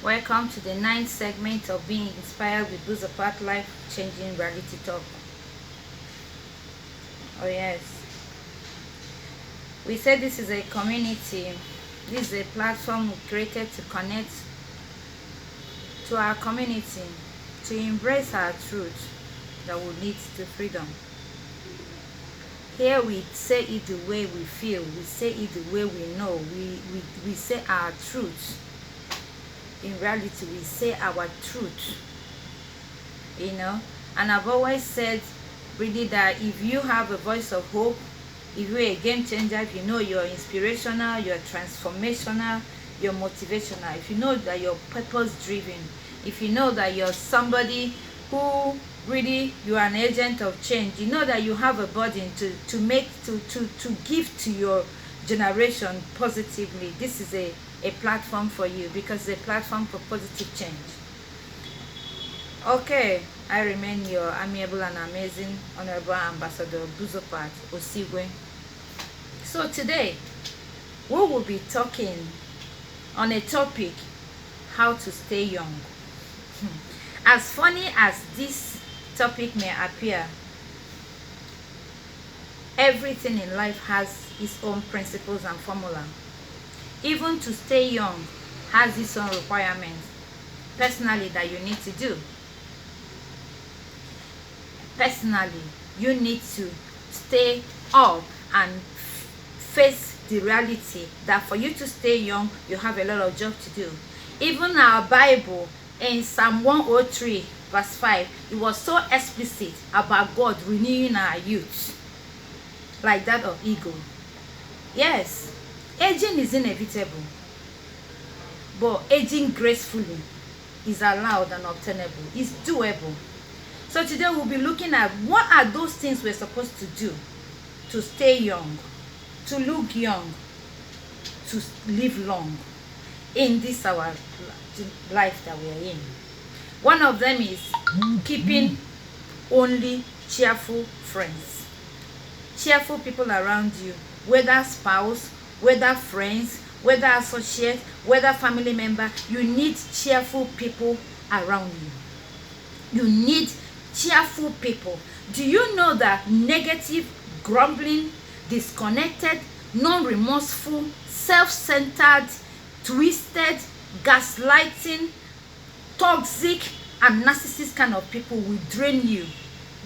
Welcome to the ninth segment of Being Inspired with Booze Apart Life Changing Reality Talk. Oh, yes. We said this is a community. This is a platform we created to connect to our community, to embrace our truth that will lead to freedom. Here we say it the way we feel, we say it the way we know, we say our truth. In reality, we say our truth, and I've always said really that if you have a voice of hope, if you're a game changer, if you know you're inspirational, you're transformational, you're motivational, if you know that you're purpose driven, if you know that you're somebody who really you are an agent of change, you know that you have a burden to give to your generation positively, this is a platform for you, because it's a platform for positive change. Okay, I remain your amiable and amazing Honorable Ambassador Buzopat Osigwe. So today, we will be talking on a topic, how to stay young. As funny as this topic may appear, everything in life has its own principles and formula. Even to stay young has its own requirements, personally, that you need to do. Personally, you need to stay up and face the reality that for you to stay young, you have a lot of job to do. Even our Bible in Psalm 103 verse 5, it was so explicit about God renewing our youth like that of eagle. Yes, aging is inevitable, but aging gracefully is allowed and obtainable. It's doable. So today we'll be looking at what are those things we're supposed to do to stay young, to look young, to live long in this our life that we are in. One of them is keeping only cheerful friends, cheerful people around you, whether spouse, whether friends, whether associate, whether family member. You need cheerful people around you. You need cheerful people. Do you know that negative, grumbling, disconnected, non-remorseful, self-centered, twisted, gaslighting, toxic and narcissist kind of people will drain you?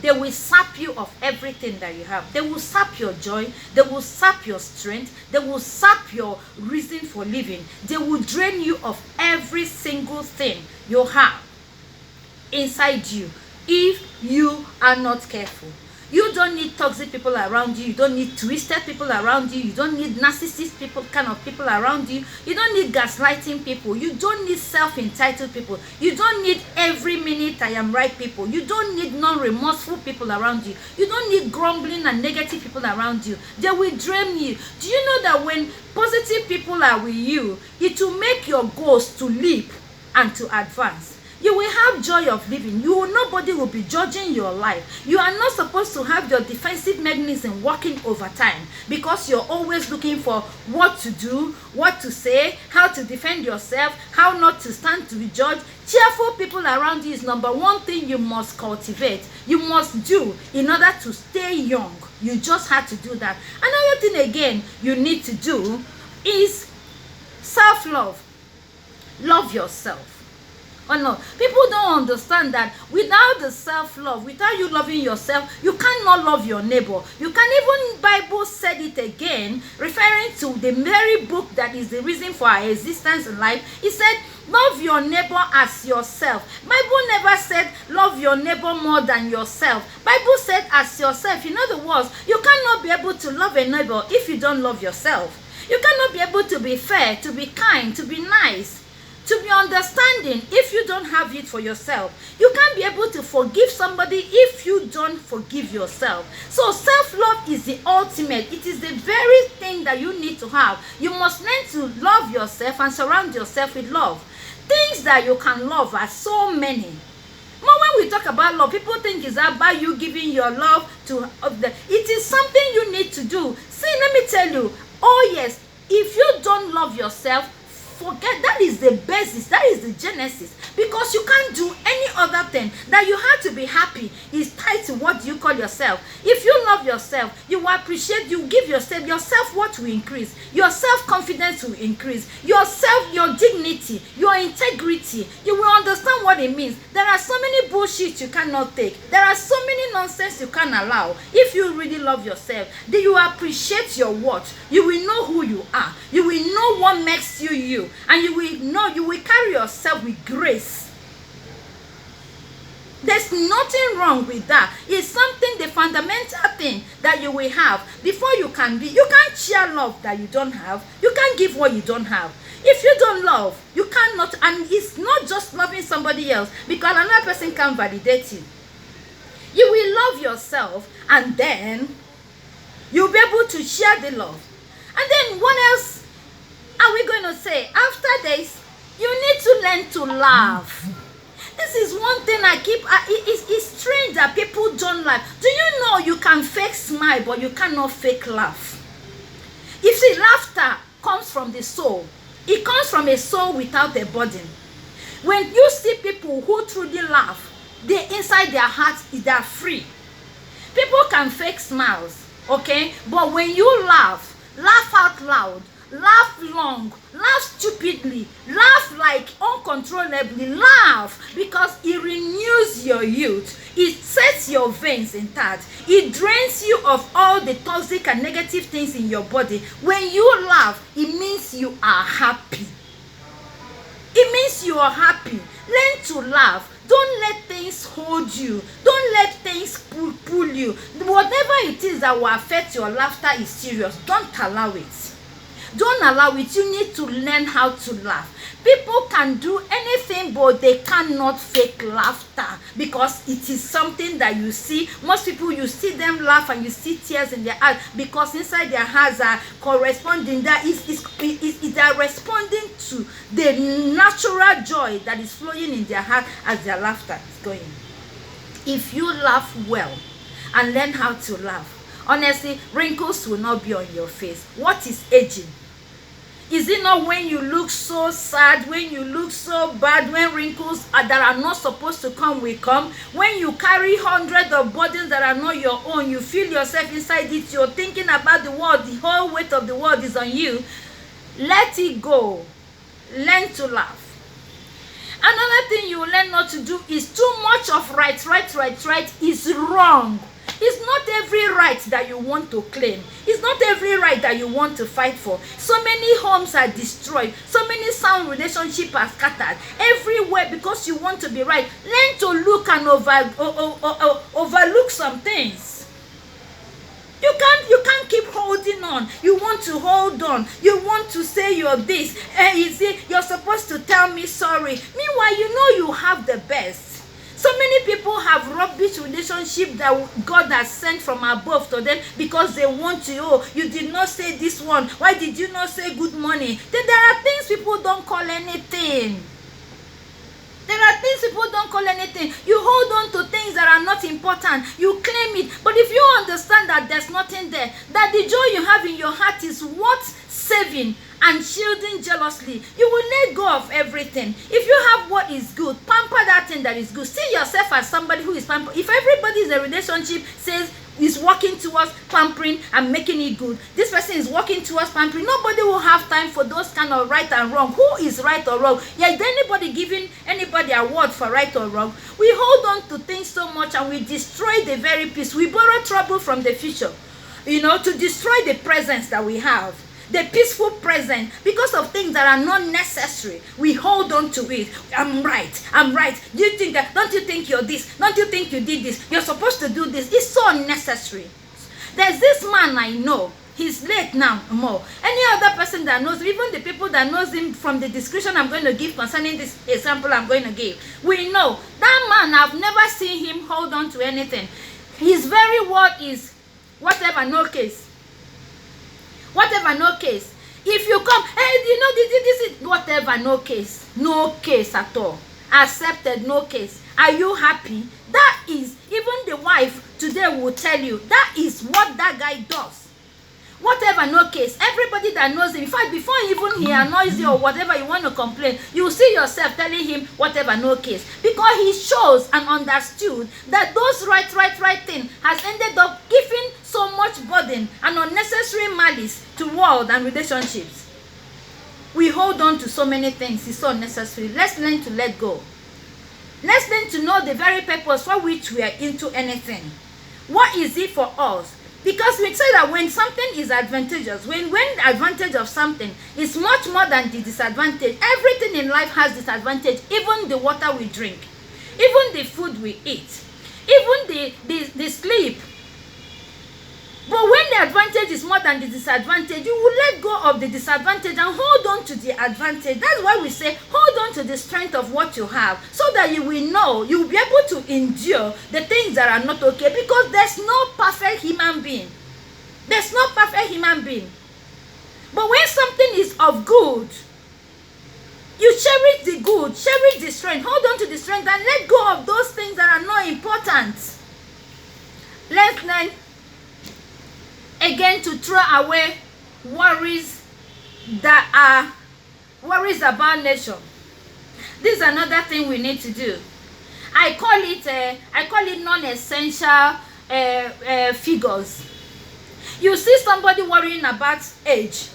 They will sap you of everything that you have. They will sap your joy. They will sap your strength. They will sap your reason for living. They will drain you of every single thing you have inside you if you are not careful. You don't need toxic people around you. You don't need twisted people around you. You don't need narcissist kind of people around you. You don't need gaslighting people. You don't need self-entitled people. You don't need every minute I am right people. You don't need non-remorseful people around you. You don't need grumbling and negative people around you. They will drain you. Do you know that when positive people are with you, it will make your goals to leap and to advance? You will have joy of living. Nobody will be judging your life. You are not supposed to have your defensive mechanism working overtime, because you're always looking for what to do, what to say, how to defend yourself, how not to stand to be judged. Cheerful people around you is number one thing you must cultivate. You must do in order to stay young. You just have to do that. Another thing again you need to do is self-love. Love yourself. Oh no, people don't understand that without the self-love, without you loving yourself, you cannot love your neighbor. You can even, Bible said it again, referring to the very book that is the reason for our existence in life. It said, love your neighbor as yourself. Bible never said love your neighbor more than yourself. Bible said as yourself. In other words, you cannot be able to love a neighbor if you don't love yourself. You cannot be able to be fair, to be kind, to be nice, to be understanding if you don't have it for yourself. You can't be able to forgive somebody if you don't forgive yourself. So self-love is the ultimate. It is the very thing that you need to have. You must learn to love yourself and surround yourself with love. Things that you can love are so many. But when we talk about love, people think it's about you giving your love to it is something you need to do. See, let me tell you, oh yes, if you don't love yourself, forget that is the basis, that is the genesis, because you can't do any other thing. That you have to be happy is tied to what you call yourself. If you love yourself, you will appreciate, you give yourself what will increase, your self-confidence will increase, your dignity, your integrity. You will understand what it means. There are so many bullshit you cannot take. There are so many nonsense you can't allow. If you really love yourself, then you appreciate your worth. You will know who you are. You will know what makes you you, and you will carry yourself with grace. There's nothing wrong with that. It's something, the fundamental thing that you will have before you can be. You can't share love that you don't have. You can't give what you don't have. If you don't love, you cannot. And it's not just loving somebody else, because another person can validate you. You will love yourself, and then you'll be able to share the love. And then what else are we going to say? After this, you need to learn to laugh. This is one thing it's strange that people don't laugh. Do you know you can fake smile, but you cannot fake laugh? You see, laughter comes from the soul. It comes from a soul without a burden. When you see people who truly laugh, they inside their hearts, they are free. People can fake smiles, okay? But when you laugh out loud, laugh long, laugh stupidly, laugh like uncontrollably, laugh, because it renews your youth. It sets your veins intact. It drains you of all the toxic and negative things in your body. When you laugh, it means you are happy. It means you are happy. Learn to laugh. Don't let things hold you. Don't let things pull you. Whatever it is that will affect your laughter is serious. Don't allow it. Don't allow it. You need to learn how to laugh. People can do anything, but they cannot fake laughter, because it is something that you see. Most people, you see them laugh and you see tears in their eyes, because inside their hearts are corresponding. They are responding to the natural joy that is flowing in their heart as their laughter is going. If you laugh well and learn how to laugh, honestly, wrinkles will not be on your face. What is aging? Is it not when you look so sad, when you look so bad, when wrinkles that are not supposed to come will come? When you carry hundreds of burdens that are not your own, you feel yourself inside it, you're thinking about the world, the whole weight of the world is on you. Let it go. Learn to laugh. Another thing you learn not to do is too much of right is wrong. It's not every right that you want to claim. It's not every right that you want to fight for. So many homes are destroyed. So many sound relationships are scattered everywhere because you want to be right. Learn to look and overlook some things. You can't keep holding on. You want to hold on. You want to say you're this. You're supposed to tell me sorry. Meanwhile, you know you have the best. So many people have rubbish relationship that God has sent from above to them because they want to. Oh, you did not say this one. Why did you not say good morning? Then there are things people don't call anything. There are things people don't call anything. You hold on to things that are not important. You claim it. But if you understand that there's nothing there, that the joy you have in your heart is worth saving and shielding jealously, you will let go of everything. If you have what is good, pamper that thing that is good. See yourself as somebody who is pampered. If everybody in a relationship says is working towards pampering and making it good, this person is working towards pampering, nobody will have time for those kind of right and wrong. Who is right or wrong? Yeah, is anybody giving anybody a word for right or wrong? We hold on to things so much and we destroy the very peace. We borrow trouble from the future, to destroy the presence that we have. The peaceful present, because of things that are not necessary, we hold on to it. I'm right. Do you think that? Don't you think you're this? Don't you think you did this? You're supposed to do this. It's so unnecessary. There's this man I know. He's late now, more. Any other person that knows, even the people that knows him from the description I'm going to give concerning this example I'm going to give, we know that man. I've never seen him hold on to anything. His very word is whatever, no case. Whatever, no case. If you come, hey, this is whatever, no case. No case at all. Accepted, no case. Are you happy? That is, even the wife today will tell you, that is what that guy does. whatever, no case. Everybody that knows him, in fact, before even he annoys you or whatever you want to complain, you see yourself telling him whatever, no case, because he shows and understood that those right thing has ended up giving so much burden and unnecessary malice to world and relationships. We hold on to so many things, it's so unnecessary. Let's learn to let go. Let's learn to know the very purpose for which we are into anything. What is it for us? Because we say that when something is advantageous, when the advantage of something is much more than the disadvantage, everything in life has disadvantage, even the water we drink, even the food we eat, even the sleep. But when the advantage is more than the disadvantage, you will let go of the disadvantage and hold on to the advantage. That's why we say hold on to the strength of what you have, so that you will know, you will be able to endure the things that are not okay, because there's no perfect human being. There's no perfect human being. But when something is of good, you cherish the good, cherish the strength, hold on to the strength and let go of those things that are not important. Let's learn again to throw away worries that are worries about nature. This is another thing we need to do. I call it non-essential figures. You see somebody worrying about age.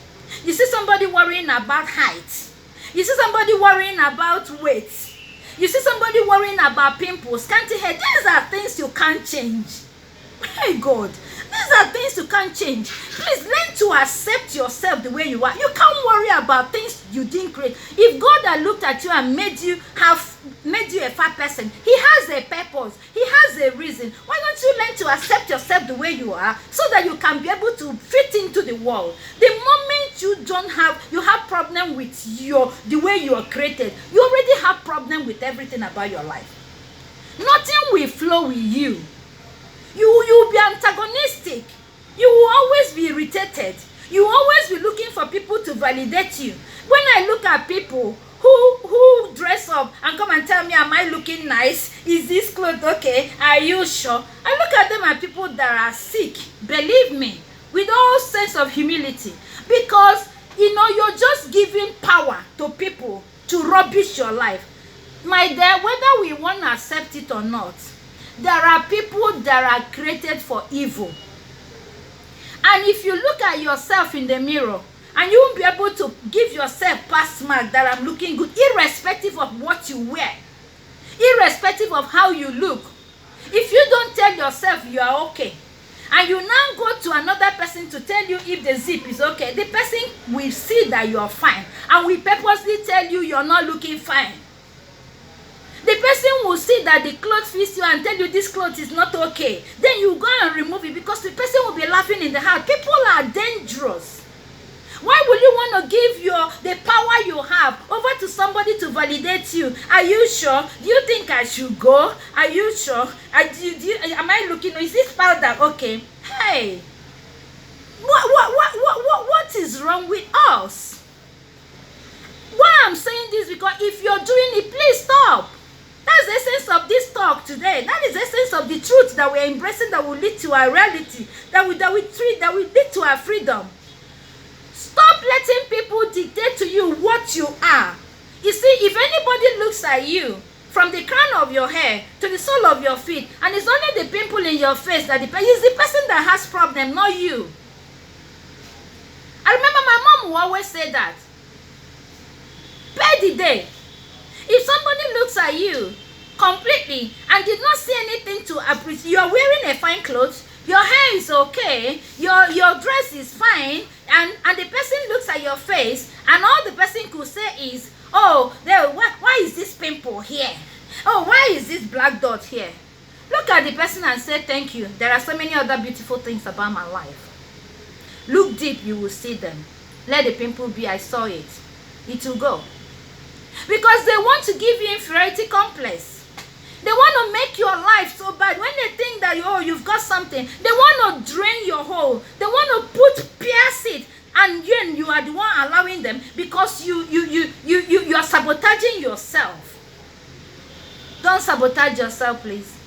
You see somebody worrying about height. You see somebody worrying about weight. You see somebody worrying about pimples, scanty hair. These are things you can't change. Hey God, these are things you can't change. Please learn to accept yourself the way you are. You can't worry about things you didn't create. If God had looked at you and made you a fat person, he has a purpose, he has a reason. Why don't you learn to accept yourself the way you are, so that you can be able to fit into the world? The moment you have problem with the way you are created, you already have problem with everything about your life. Nothing will flow with you. You will be antagonistic. You will always be irritated. You will always be looking for people to validate you. When I look at people who dress up and come and tell me, am I looking nice? Is this clothes okay? Are you sure? I look at them as people that are sick. Believe me, with all sense of humility. Because, you're just giving power to people to rubbish your life. My dear, whether we want to accept it or not, there are people that are created for evil. And if you look at yourself in the mirror, and you won't be able to give yourself pass mark that I'm looking good, irrespective of what you wear, irrespective of how you look. If you don't tell yourself you are okay, and you now go to another person to tell you if the zip is okay, the person will see that you are fine and will purposely tell you you're not looking fine. The person will see that the clothes fits you and tell you this clothes is not okay. Then you go and remove it, because the person will be laughing in the heart. People are dangerous. Why will you want to give the power you have over to somebody to validate you? Are you sure? Do you think I should go? Are you sure? Am I looking? Is this powder okay? Hey, what is wrong with us? Why I'm saying this, because if you're doing it, please stop. That's the essence of this talk today. That is the essence of the truth that we're embracing, that will lead to our reality, that will lead to our freedom. Stop letting people dictate to you what you are. You see, if anybody looks at you from the crown of your hair to the sole of your feet, and it's only the pimple in your face that is the person that has problem, not you. I remember my mom will always say that. Pay the day. If somebody looks at you completely and did not see anything to appreciate, you're wearing a fine clothes, your hair is okay, your dress is fine, and the person looks at your face, and all the person could say is, oh, why is this pimple here? Oh, why is this black dot here? Look at the person and say, thank you. There are so many other beautiful things about my life. Look deep, you will see them. Let the pimple be, I saw it. It will go. Because they want to give you inferiority complex. They want to make your life so bad. When they think that you've got something, they want to drain your hole. They want to pierce it, and you are the one allowing them, because you are sabotaging yourself. Don't sabotage yourself, please.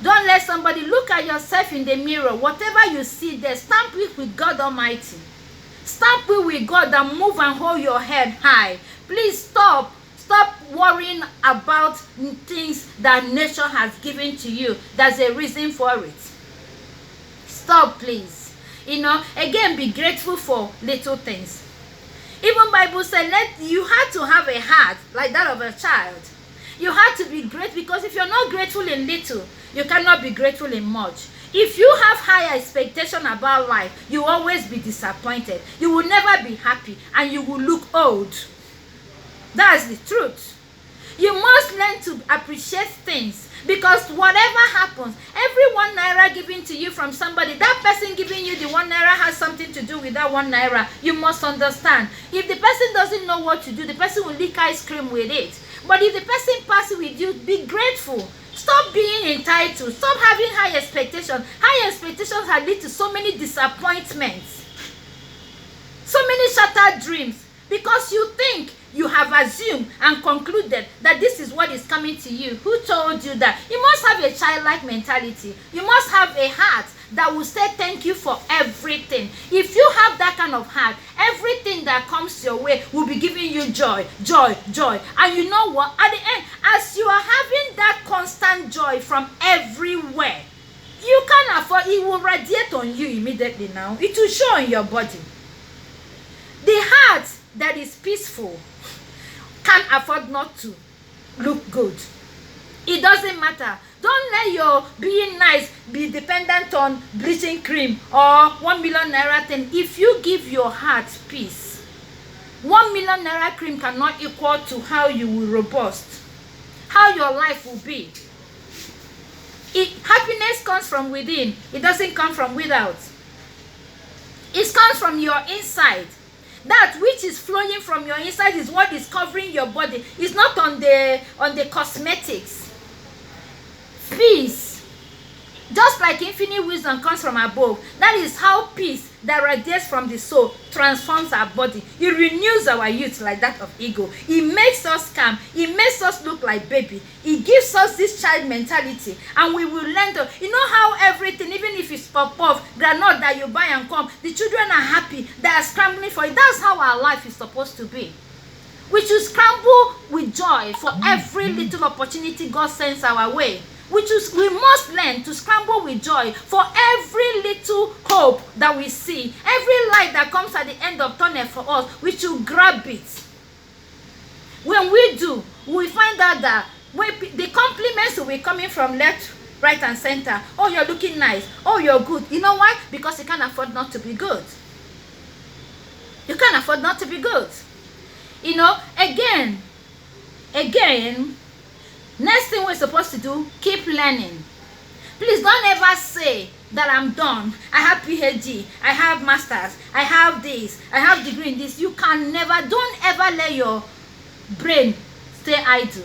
Don't let somebody look at yourself in the mirror. Whatever you see there, stamp it with God Almighty. Stamp it with God and move and hold your head high. Please stop. Stop worrying about things that nature has given to you. There's a reason for it. Stop, please. Again, be grateful for little things. Even Bible said, you had to have a heart like that of a child. You have to be great, because if you're not grateful in little, you cannot be grateful in much. If you have high expectation about life, you will always be disappointed. You will never be happy, and you will look old. That's the truth. You must learn to appreciate things, because whatever happens, every 1 naira given to you from somebody, that person giving you the 1 naira has something to do with that 1 naira. You must understand. If the person doesn't know what to do, the person will lick ice cream with it. But if the person passes with you, be grateful. Stop being entitled. Stop having high expectations. High expectations have led to so many disappointments. So many shattered dreams. Because you think you have assumed and concluded that this is what is coming to you. Who told you that? You must have a childlike mentality. You must have a heart that will say thank you for everything. If you have that kind of heart, everything that comes your way will be giving you joy, joy, joy. And you know what? At the end, as you are having that constant joy from everywhere, you can afford, it will radiate on you immediately now. It will show on your body. The heart that is peaceful can't afford not to look good. It doesn't matter. Don't let your being nice be dependent on bleaching cream or 1 million naira thing. If you give your heart peace, 1 million naira cream cannot equal to how you will robust, how your life will be. Happiness comes from within. It doesn't come from without. It comes from your inside. That which is flowing from your inside is what is covering your body. It's not on the cosmetics. Peace, just like infinite wisdom comes from above, that is how peace that radiates from the soul transforms our body. It renews our youth like that of eagle. It makes us calm. It makes us look like baby. It gives us this child mentality, and we will learn to, you know how everything, even if it's pop-off, granite that you buy and come, the children are happy. They are scrambling for it. That's how our life is supposed to be. We should scramble with joy for every little opportunity God sends our way. We must learn to scramble with joy for every little hope that we see. Every light that comes at the end of tunnel for us, we should grab it. When we do, we find out that the compliments will be coming from left, right, and center. Oh, you're looking nice. Oh, you're good. You know why? Because you can't afford not to be good. You can't afford not to be good. Again, next thing we're supposed to do, keep learning. Please don't ever say that I'm done. I have PhD, I have masters, I have this, I have degree in this. You can never, don't ever let your brain stay idle.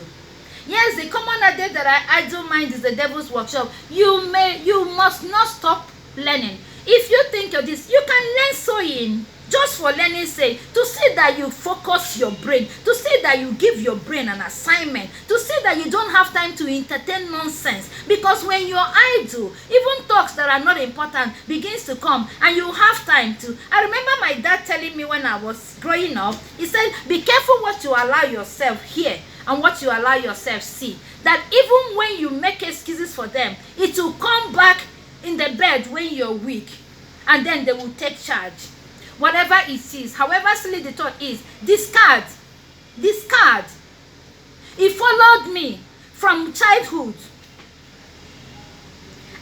Yes, the common adage that idle mind is the devil's workshop. You must not stop learning. If you think of this, you can learn sewing. Just for learning's sake, to say that you focus your brain, to say that you give your brain an assignment, to say that you don't have time to entertain nonsense. Because when you're idle, even talks that are not important begins to come, and you have time to. I remember my dad telling me when I was growing up, he said, be careful what you allow yourself hear and what you allow yourself see. That even when you make excuses for them, it will come back in the bed when you're weak, and then they will take charge. Whatever it is, however silly the thought is, discard. It followed me from childhood.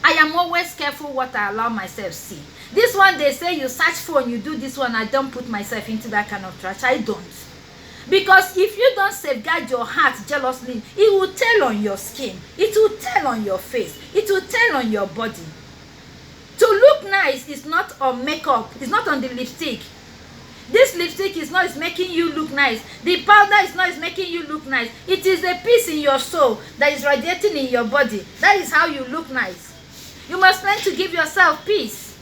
I am always careful what I allow myself see. This one, they say you search for and you do this one. I don't put myself into that kind of trash. I don't. Because if you don't safeguard your heart jealously, it will tell on your skin. It will tell on your face. It will tell on your body. To look nice is not on makeup. It's not on the lipstick. This lipstick is not making you look nice. The powder is not making you look nice. It is a peace in your soul that is radiating in your body. That is how you look nice. You must learn to give yourself peace.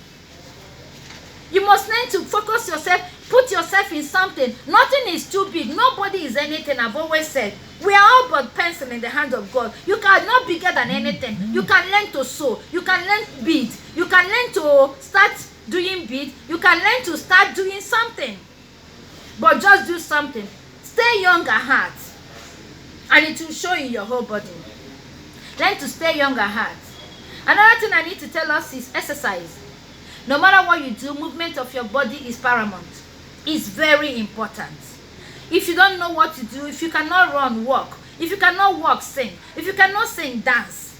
You must learn to focus yourself, put yourself in something. Nothing is too big. Nobody is anything. I've always said, we are all but pencils. vessel in the hand of God. You cannot be bigger than anything. You can learn to sew. You can learn bead. You can learn to start doing bead. You can learn to start doing something. But just do something. Stay young at heart. And it will show in your whole body. Learn to stay young at heart. Another thing I need to tell us is exercise. No matter what you do, movement of your body is paramount. It's very important. If you don't know what to do, if you cannot run, walk. If you cannot walk, sing. If you cannot sing, dance.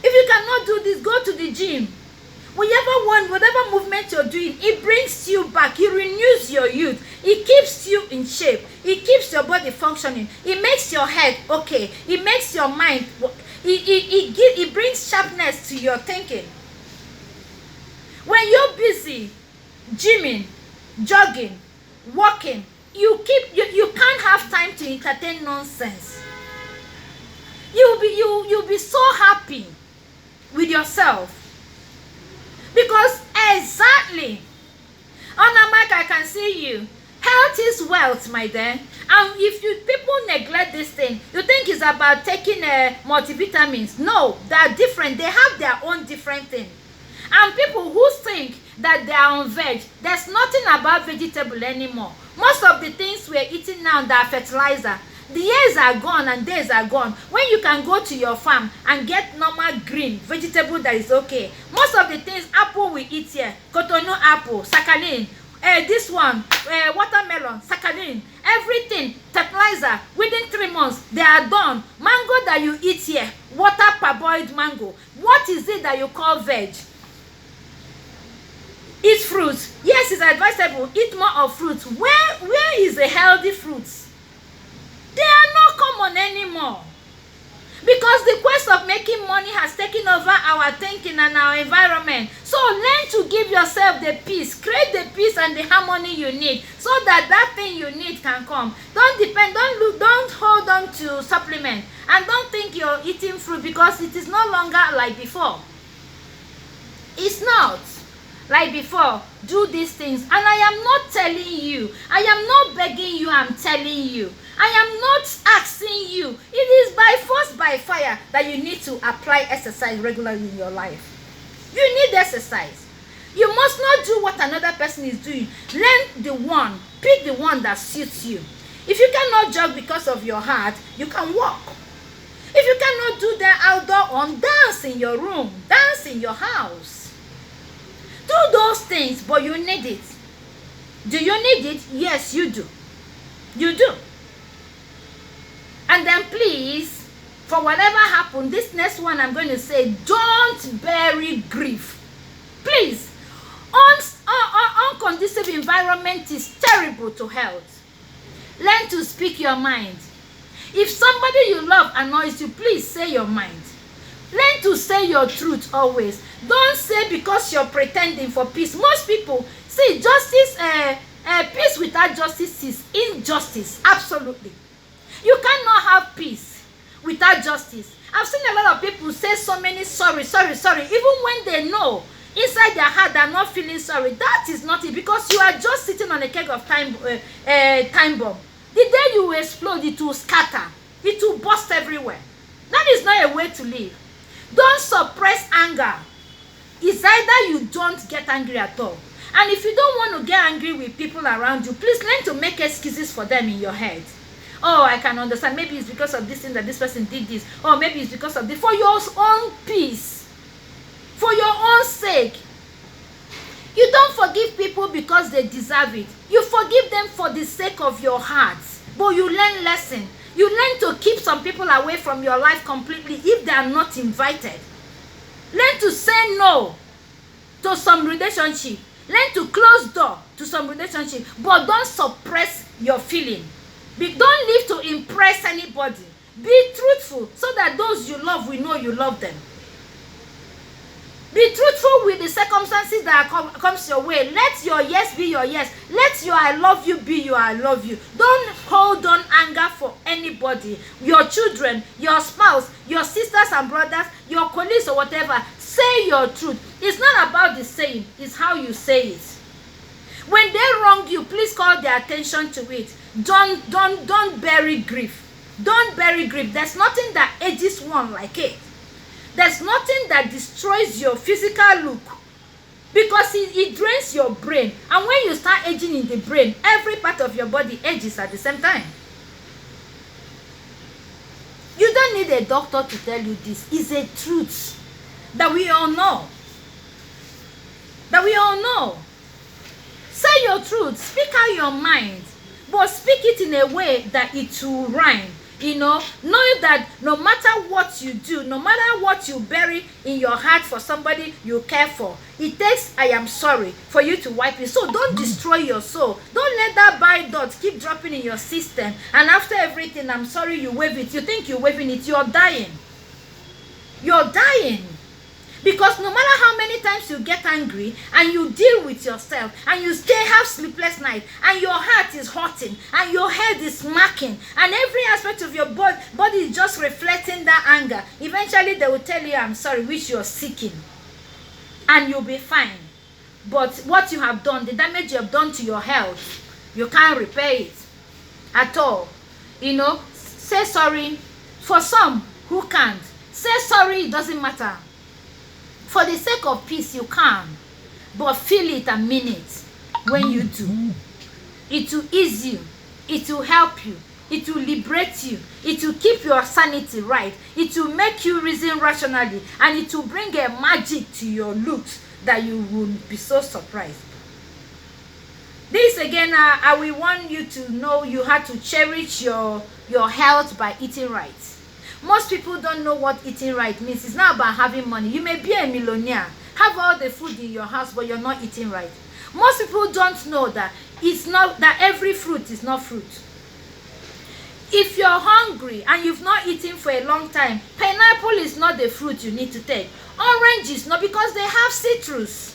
If you cannot do this, go to the gym. Whatever movement you're doing, it brings you back. It renews your youth. It keeps you in shape. It keeps your body functioning. It makes your head okay. It makes your mind. It brings sharpness to your thinking. When you're busy gymming, jogging, walking, you can't have time to entertain nonsense. You'll be so happy with yourself. Because exactly, on a mic I can see you. Health is wealth, my dear. And if people neglect this thing, you think it's about taking multivitamins. No, they're different. They have their own different thing. And people who think that they are on veg, there's nothing about vegetable anymore. Most of the things we're eating now, they are fertilizer. The years are gone and days are gone when you can go to your farm and get normal green vegetable that is okay. Most of the things apple we eat here, cotonou apple, saccharin, this one, watermelon, saccharin, everything, fertilizer, within 3 months, they are done. Mango that you eat here, water parboiled mango. What is it that you call veg? Eat fruits. Yes, it's advisable. Eat more of fruits. Where is the healthy fruits? They are not common anymore. Because the quest of making money has taken over our thinking and our environment. So learn to give yourself the peace. Create the peace and the harmony you need so that thing you need can come. Don't hold on to supplement. And don't think you're eating fruit because it is no longer like before. It's not like before. Do these things. And I am not telling you. I am not begging you. I'm telling you. I am not asking you. It is by force, by fire that you need to apply exercise regularly in your life. You need exercise. You must not do what another person is doing. Learn the one. Pick the one that suits you. If you cannot jog because of your heart, you can walk. If you cannot do the outdoor on, dance in your room. Dance in your house. Do those things, but you need it. Do you need it? Yes, you do. You do. And then please, for whatever happened, this next one I'm going to say, don't bury grief. Please, unconducive environment is terrible to health. Learn to speak your mind. If somebody you love annoys you, please say your mind. Learn to say your truth always. Don't say because you're pretending for peace. Most people, see, justice, peace without justice is injustice. Absolutely. You cannot have peace without justice. I've seen a lot of people say so many sorry, even when they know inside their heart they're not feeling sorry. That is not it, because you are just sitting on a keg of time bomb. The day you explode, it will scatter. It will burst everywhere. That is not a way to live. Don't suppress anger. It's either you don't get angry at all. And if you don't want to get angry with people around you, please learn to make excuses for them in your head. Oh, I can understand. Maybe it's because of this thing that this person did this. Or maybe it's because of this. For your own peace. For your own sake. You don't forgive people because they deserve it. You forgive them for the sake of your heart. But you learn lesson. You learn to keep some people away from your life completely if they are not invited. Learn to say no to some relationship. Learn to close door to some relationship. But don't suppress your feeling. Don't live to impress anybody. Be truthful so that those you love will know you love them. Be truthful with the circumstances that comes your way. Let your yes be your yes. Let your I love you be your I love you. Don't hold on anger for anybody. Your children, your spouse, your sisters and brothers, your colleagues or whatever. Say your truth. It's not about the saying. It's how you say it. When they wrong you, please call their attention to it. Don't bury grief. Don't bury grief. There's nothing that ages one like it. There's nothing that destroys your physical look, because it drains your brain. And when you start aging in the brain, every part of your body ages at the same time. You don't need a doctor to tell you this. It's a truth that we all know. That we all know. Say your truth. Speak out your mind. But speak it in a way that it will rhyme. Know that no matter what you do, no matter what you bury in your heart for somebody you care for, it takes "I am sorry" for you to wipe it. So don't destroy your soul. Don't let that bile dot keep dropping in your system, and after everything "I'm sorry" you wave it. You think you're waving it. You're dying. You're dying. Because no matter how many times you get angry and you deal with yourself and you have sleepless nights and your heart is hurting and your head is smacking and every aspect of your body is just reflecting that anger, eventually they will tell you "I'm sorry," which you're seeking, and you'll be fine. But what you have done, the damage you have done to your health, you can't repair it at all. Say sorry. For some who can't, say sorry, it doesn't matter. For the sake of peace, you can, but feel it and mean it. When you do, it will ease you, it will help you, it will liberate you, it will keep your sanity right, it will make you reason rationally, and it will bring a magic to your looks that you will be so surprised. This again, I will want you to know you have to cherish your health by eating right. Most people don't know what eating right means. It's not about having money. You may be a millionaire, have all the food in your house, but you're not eating right. Most people don't know that it's not that every fruit is not fruit. If you're hungry and you've not eaten for a long time, pineapple is not the fruit you need to take. Orange is not, because they have citrus.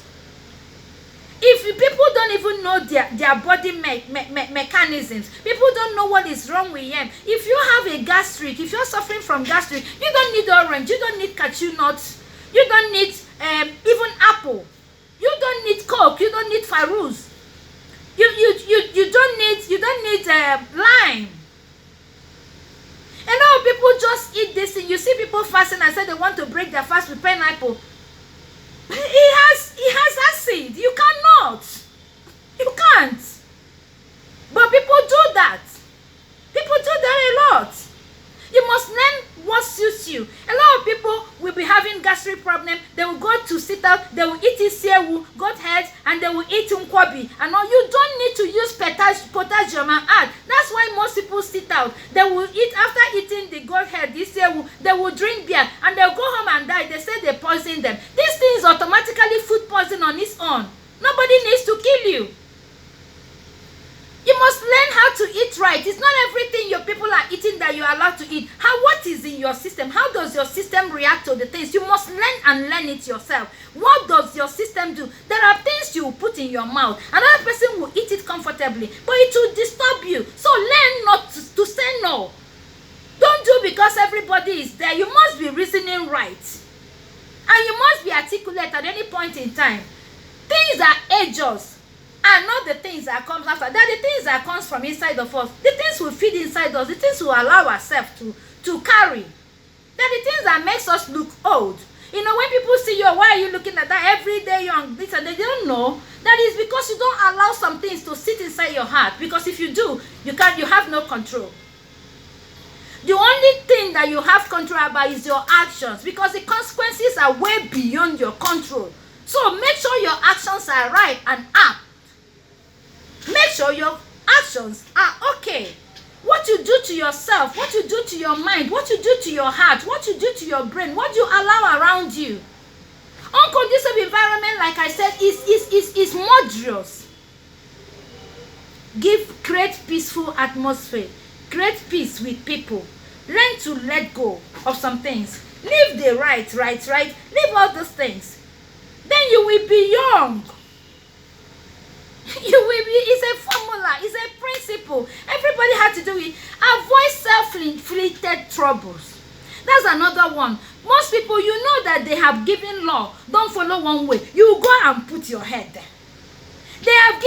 If people don't even know their body mechanisms, people don't know what is wrong with them. If you have a gastric, if you're suffering from gastric, you don't need orange, you don't need cashew nuts, you don't need even apple, you don't need Coke, you don't need Faruz, you don't need lime. A lot of people just eat this thing. You see people fasting and say they want to break their fast with pineapple. It has acid. You cannot. You can't. But people do that. People do that a lot. You must learn what suits you. A lot of people will be having gastric problem. They will go to sit out. They will eat isewu, goat head, and they will eat nkwobi. And all. You don't need to use potassium and add. That's why most people sit out. They will eat after eating the goat head, isewu. They will drink beer and they'll go home and die. They say they poison them. This thing is automatically food poison on its own. Nobody needs to kill you. You must learn how to eat right. It's not everything your people are eating that you're allowed to eat. What is in your system? How does your system react to the things? You must learn it yourself. What does your system do? There are things you put in your mouth. Another person will eat it comfortably, but it will disturb you. So learn not to say no. Don't do because everybody is there. You must be reasoning right. And you must be articulate at any point in time. Things that age us are not the things that comes after. They're the things that comes from inside of us. The things we feed inside us. The things we allow ourselves to carry. They're the things that makes us look old. When people see you, why are you looking at that every day young? This and they don't know. That is because you don't allow some things to sit inside your heart. Because if you do, you have no control. The only thing that you have control about is your actions, because the consequences are way beyond your control. So make sure your actions are right and up. Make sure your actions are okay. What you do to yourself, what you do to your mind, what you do to your heart, what you do to your brain, what you allow around you. Unconducive environment, like I said, is murderous. Create peaceful atmosphere. Create peace with people. Learn to let go of some things. Leave the right. Leave all those things. Then you will be young. It's a formula, it's a principle. Everybody has to do it. Avoid self-inflicted troubles. That's another one. Most people, you know that they have given law. Don't follow one way. You go and put your head there. They have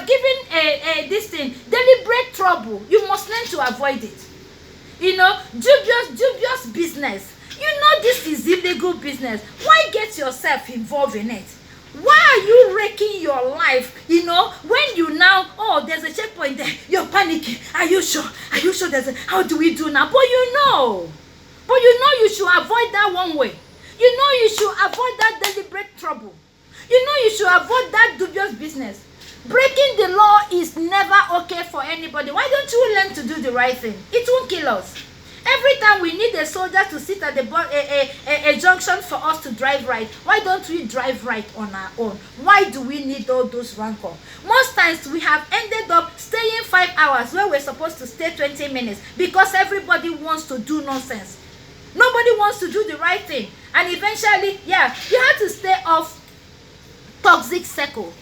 given this thing deliberate trouble. You must learn to avoid it. Dubious business. This is illegal business. Why get yourself involved in it? Why are you wrecking your life? When you now, oh, there's a checkpoint there, you're panicking. Are you sure? How do we do now? But you should avoid that one way. You should avoid that deliberate trouble. You should avoid that dubious business. Breaking the law is never okay for anybody. Why don't you learn to do the right thing? It won't kill us. Every time we need a soldier to sit at a junction for us to drive right, why don't we drive right on our own? Why do we need all those rancor? Most times we have ended up staying 5 hours where we're supposed to stay 20 minutes because everybody wants to do nonsense. Nobody wants to do the right thing. And eventually, you have to stay off toxic circle.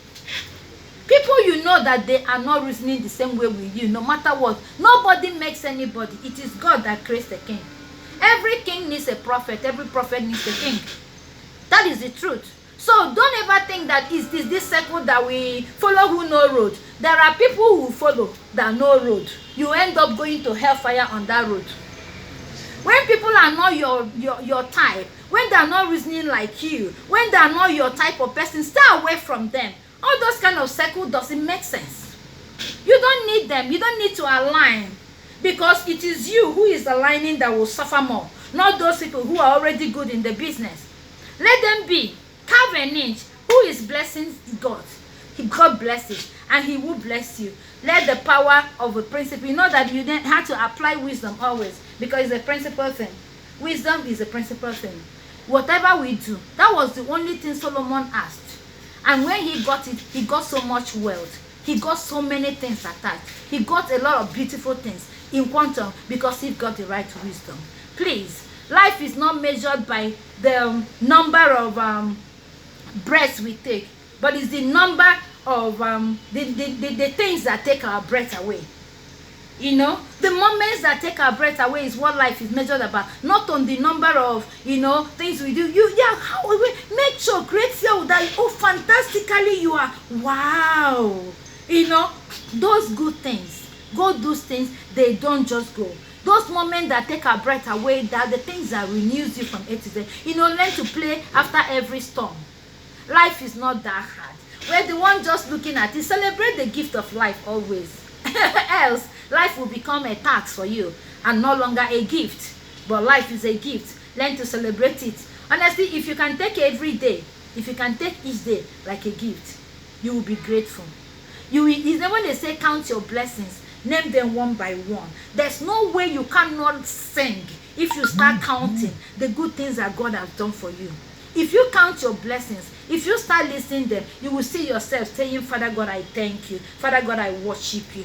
People that they are not reasoning the same way with you, no matter what. Nobody makes anybody. It is God that creates the king. Every king needs a prophet. Every prophet needs a king. That is the truth. So don't ever think that is this circle that we follow who know road. There are people who follow that know road. You end up going to hellfire on that road. When people are not your type, when they are not reasoning like you, when they are not your type of person, stay away from them. All those kind of circle doesn't make sense. You don't need them. You don't need to align, because it is you who is aligning that will suffer more, not those people who are already good in the business. Let them be. Carve an inch. Who is blessing God? God blesses, and He will bless you. Let the power of a principle. You know that you then have to apply wisdom always, because it's a principal thing. Wisdom is a principal thing. Whatever we do, that was the only thing Solomon asked. And when he got it, he got so much wealth. He got so many things attached. He got a lot of beautiful things in quantum because he got the right wisdom. Please, life is not measured by the number of breaths we take, but it's the number of the things that take our breath away. The moments that take our breath away is what life is measured about, not on the number of things we do. How we make sure, create yourself that fantastically you are. Wow, those good things, those things, they don't just go. Those moments that take our breath away, that the things that renews you from A to Z. Learn to play after every storm. Life is not that hard. We're the one just looking at it. Celebrate the gift of life always. Else life will become a tax for you and no longer a gift. But life is a gift. Learn to celebrate it. Honestly, if you can take every day, if you can take each day like a gift, you will be grateful. When they say count your blessings, name them one by one. There's no way you cannot sing if you start counting the good things that God has done for you. If you count your blessings, if you start listing them, you will see yourself saying, Father God, I thank you. Father God, I worship you.